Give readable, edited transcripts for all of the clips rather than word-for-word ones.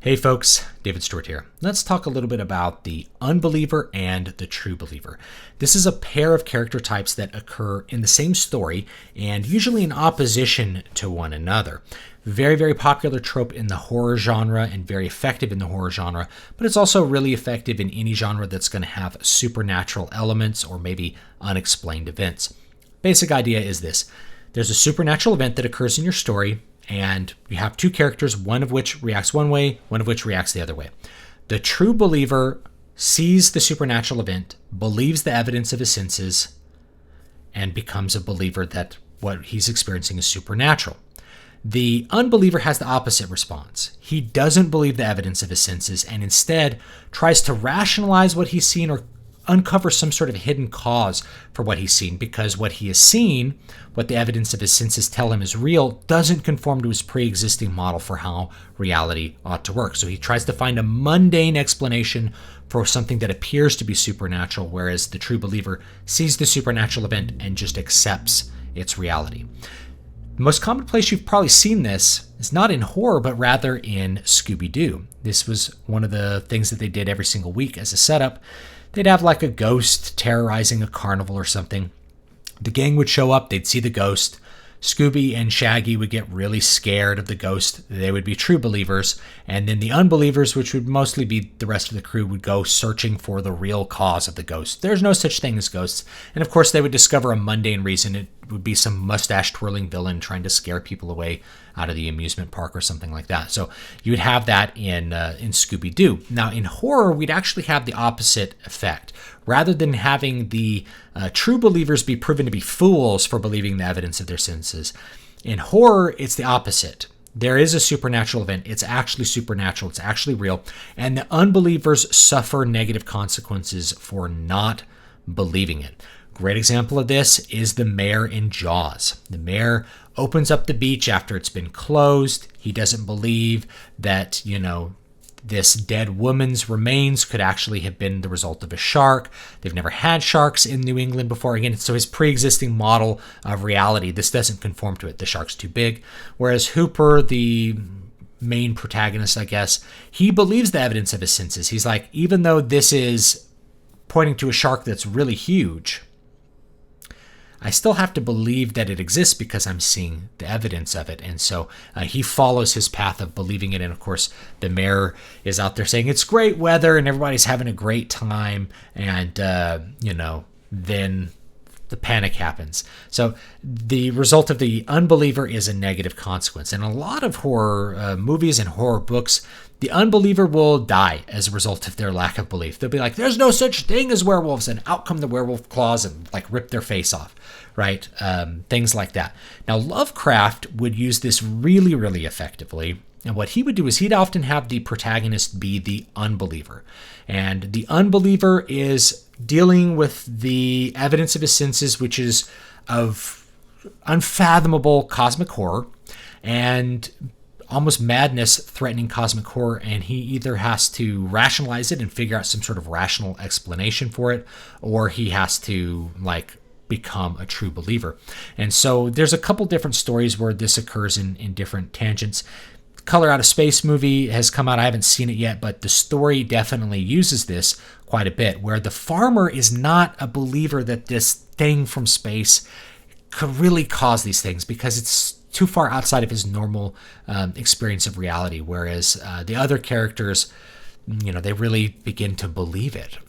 Hey folks, David Stewart here. Let's talk a little bit about the unbeliever and the true believer. This is a pair of character types that occur in the same story and usually in opposition to one another. Very, very popular trope in the horror genre and very effective in the horror genre, but it's also really effective in any genre that's going to have supernatural elements or maybe unexplained events. Basic idea is this. There's a supernatural event that occurs in your story, and you have two characters, one of which reacts one way, one of which reacts the other way. The true believer sees the supernatural event, believes the evidence of his senses, and becomes a believer that what he's experiencing is supernatural. The unbeliever has the opposite response. He doesn't believe the evidence of his senses and instead tries to rationalize what he's seen or uncover some sort of hidden cause for what he's seen, because what he has seen, what the evidence of his senses tell him is real, doesn't conform to his pre-existing model for how reality ought to work. So he tries to find a mundane explanation for something that appears to be supernatural, whereas the true believer sees the supernatural event and just accepts its reality. The most common place you've probably seen this is not in horror, but rather in Scooby-Doo. This was one of the things that they did every single week as a setup. They'd have like a ghost terrorizing a carnival or something. The gang would show up, they'd see the ghost. Scooby and Shaggy would get really scared of the ghost. They would be true believers. And then the unbelievers, which would mostly be the rest of the crew, would go searching for the real cause of the ghost. There's no such thing as ghosts. And of course, they would discover a mundane reason. It would be some mustache-twirling villain trying to scare people away out of the amusement park or something like that. So you would have that in Scooby-Doo. Now, in horror, we'd actually have the opposite effect. Rather than having the true believers be proven to be fools for believing the evidence of their senses, in horror, it's the opposite. There is a supernatural event. It's actually supernatural. It's actually real. And the unbelievers suffer negative consequences for not believing it. Great example of this is the mayor in Jaws. The mayor opens up the beach after it's been closed. He doesn't believe that, this dead woman's remains could actually have been the result of a shark. They've never had sharks in New England before. Again, so his pre-existing model of reality, this doesn't conform to it. The shark's too big. Whereas Hooper, the main protagonist, I guess, he believes the evidence of his senses. He's like, even though this is pointing to a shark that's really huge, I still have to believe that it exists because I'm seeing the evidence of it. And so he follows his path of believing it. And of course, the mayor is out there saying it's great weather and everybody's having a great time. And, then the panic happens. So the result of the unbeliever is a negative consequence. And a lot of horror movies and horror books, the unbeliever will die as a result of their lack of belief. They'll be like, there's no such thing as werewolves, and out come the werewolf claws and rip their face off, right? Things like that. Now, Lovecraft would use this really, really effectively. And what he would do is he'd often have the protagonist be the unbeliever. And the unbeliever is dealing with the evidence of his senses, which is of unfathomable cosmic horror and almost madness threatening cosmic horror, and he either has to rationalize it and figure out some sort of rational explanation for it, or he has to become a true believer. And so there's a couple different stories where this occurs in different tangents. Color Out of Space movie has come out. I haven't seen it yet, but the story definitely uses this quite a bit, where the farmer is not a believer that this thing from space could really cause these things because it's too far outside of his normal experience of reality, whereas the other characters, they really begin to believe it.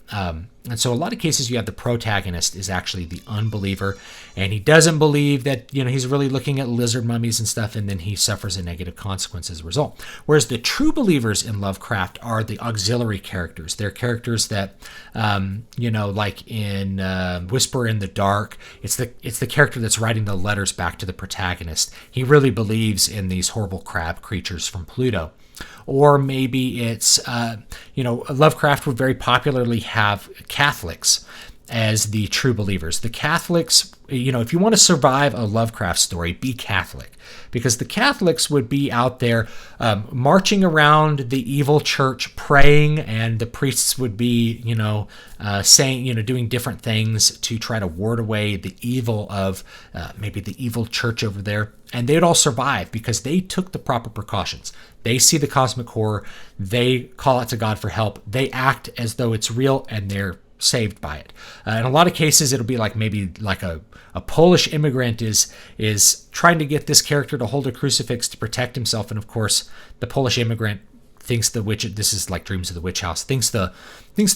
And so a lot of cases you have the protagonist is actually the unbeliever, and he doesn't believe that, he's really looking at lizard mummies and stuff, and then he suffers a negative consequence as a result. Whereas the true believers in Lovecraft are the auxiliary characters. They're characters that, like in Whisper in the Dark, it's the character that's writing the letters back to the protagonist. He really believes in these horrible crab creatures from Pluto. Or maybe it's, Lovecraft would very popularly have Catholics as the true believers. The Catholics, if you want to survive a Lovecraft story, be Catholic, because the Catholics would be out there marching around the evil church praying, and the priests would be, saying, doing different things to try to ward away the evil of maybe the evil church over there. And they'd all survive because they took the proper precautions. They see the cosmic horror, they call out to God for help, they act as though it's real, and they're saved by it. In a lot of cases, it'll be like maybe like a Polish immigrant is trying to get this character to hold a crucifix to protect himself, and of course, the Polish immigrant thinks the witch. This is like Dreams of the Witch House. Thinks the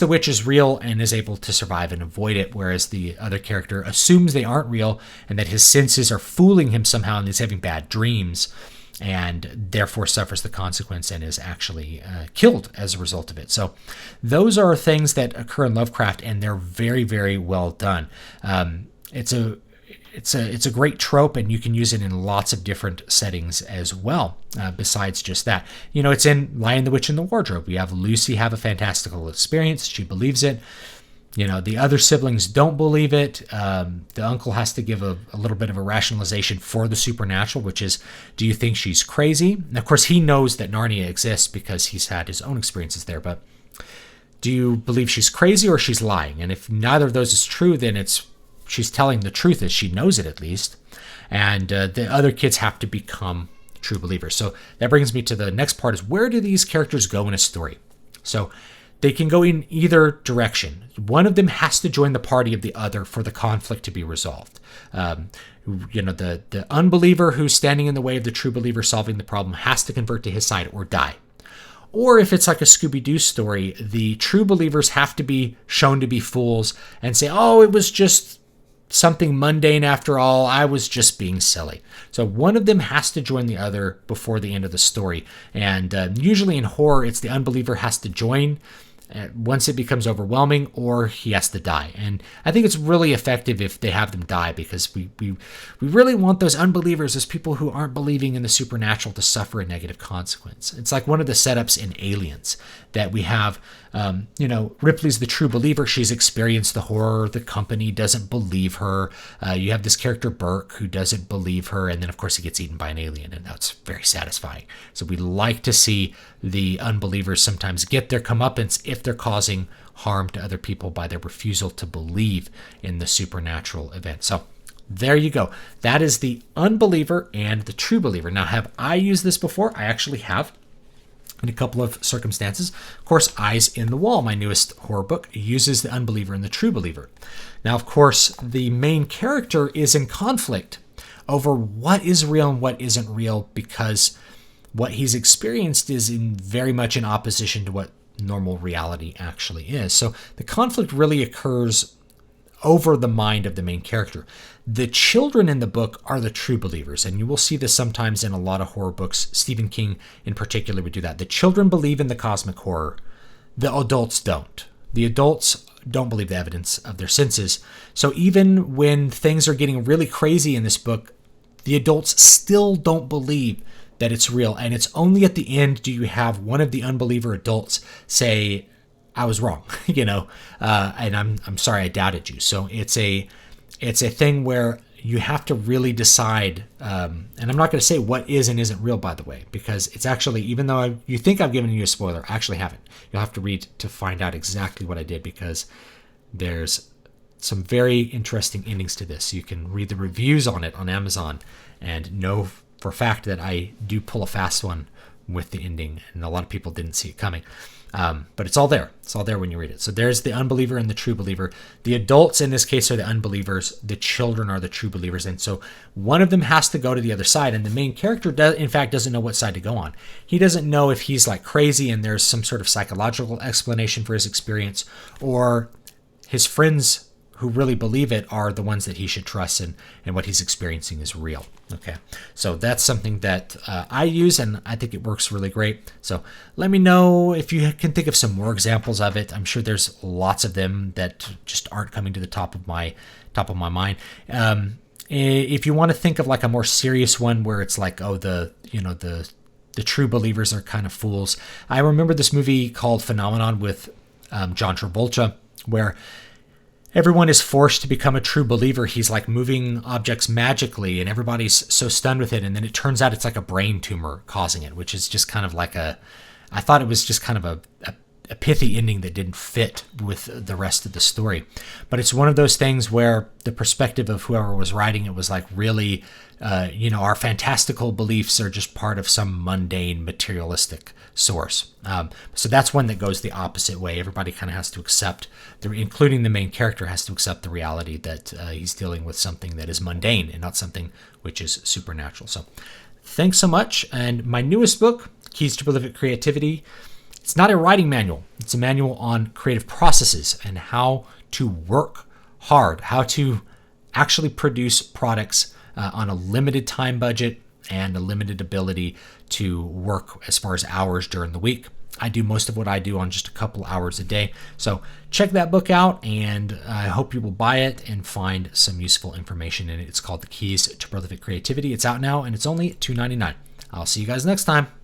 witch is real and is able to survive and avoid it, whereas the other character assumes they aren't real and that his senses are fooling him somehow, and he's having bad dreams, and therefore suffers the consequence and is actually killed as a result of it. So those are things that occur in Lovecraft, and they're very, very well done. It's a great trope, and you can use it in lots of different settings as well, besides just that. It's in Lion, the Witch, and the Wardrobe. We have Lucy have a fantastical experience. She believes it. The other siblings don't believe it. The uncle has to give a little bit of a rationalization for the supernatural, which is, do you think she's crazy? And of course, he knows that Narnia exists because he's had his own experiences there, but do you believe she's crazy or she's lying? And if neither of those is true, then she's telling the truth, as she knows it at least. And the other kids have to become true believers. So that brings me to the next part, is where do these characters go in a story? So they can go in either direction. One of them has to join the party of the other for the conflict to be resolved. The unbeliever who's standing in the way of the true believer solving the problem has to convert to his side or die. Or if it's like a Scooby-Doo story, the true believers have to be shown to be fools and say, oh, it was just something mundane after all, I was just being silly. So one of them has to join the other before the end of the story. And usually in horror, it's the unbeliever has to join once it becomes overwhelming, or he has to die. And I think it's really effective if they have them die, because we really want those unbelievers, those people who aren't believing in the supernatural, to suffer a negative consequence. It's like one of the setups in Aliens that we have. Ripley's the true believer. She's experienced the horror. The company doesn't believe her. You have this character Burke who doesn't believe her, and then of course he gets eaten by an alien, and that's very satisfying. So we like to see the unbelievers sometimes get their comeuppance if they're causing harm to other people by their refusal to believe in the supernatural event. So there you go. That is the unbeliever and the true believer. Now, have I used this before? I actually have, in a couple of circumstances. Of course, Eyes in the Wall, my newest horror book, uses the unbeliever and the true believer. Now, of course, the main character is in conflict over what is real and what isn't real, because what he's experienced is very much in opposition to what normal reality actually is. So the conflict really occurs over the mind of the main character. The children in the book are the true believers, and you will see this sometimes in a lot of horror books. Stephen King in particular would do that. The children believe in the cosmic horror. The adults don't. The adults don't believe the evidence of their senses. So even when things are getting really crazy in this book, the adults still don't believe that it's real. And it's only at the end do you have one of the unbeliever adults say, I was wrong, and I'm sorry I doubted you. So it's a thing where you have to really decide, and I'm not going to say what is and isn't real, by the way, because it's actually, even though you think I've given you a spoiler, I actually haven't. You'll have to read to find out exactly what I did, because there's some very interesting endings to this. You can read the reviews on it on Amazon and know for a fact that I do pull a fast one with the ending, and a lot of people didn't see it coming. But it's all there. It's all there when you read it. So there's the unbeliever and the true believer. The adults in this case are the unbelievers. The children are the true believers. And so one of them has to go to the other side. And the main character, in fact, doesn't know what side to go on. He doesn't know if he's like crazy and there's some sort of psychological explanation for his experience, or his friends who really believe it are the ones that he should trust, and what he's experiencing is real. Okay, so that's something that I use, and I think it works really great. So let me know if you can think of some more examples of it. I'm sure there's lots of them that just aren't coming to the top of my mind. If you want to think of like a more serious one where it's like, oh, the true believers are kind of fools. I remember this movie called Phenomenon with John Travolta, where everyone is forced to become a true believer. He's like moving objects magically and everybody's so stunned with it. And then it turns out it's like a brain tumor causing it, which is just kind of like I thought it was just kind of a pithy ending that didn't fit with the rest of the story. But it's one of those things where the perspective of whoever was writing it was like really, our fantastical beliefs are just part of some mundane materialistic source. So that's one that goes the opposite way. Everybody kind of has to accept, including the main character, has to accept the reality that he's dealing with something that is mundane and not something which is supernatural. So thanks so much. And my newest book, Keys to Prolific Creativity, it's not a writing manual. It's a manual on creative processes and how to work hard, how to actually produce products on a limited time budget and a limited ability to work as far as hours during the week. I do most of what I do on just a couple hours a day. So check that book out, and I hope you will buy it and find some useful information in it. It's called The Keys to Prolific Creativity. It's out now, and it's only $2.99. I'll see you guys next time.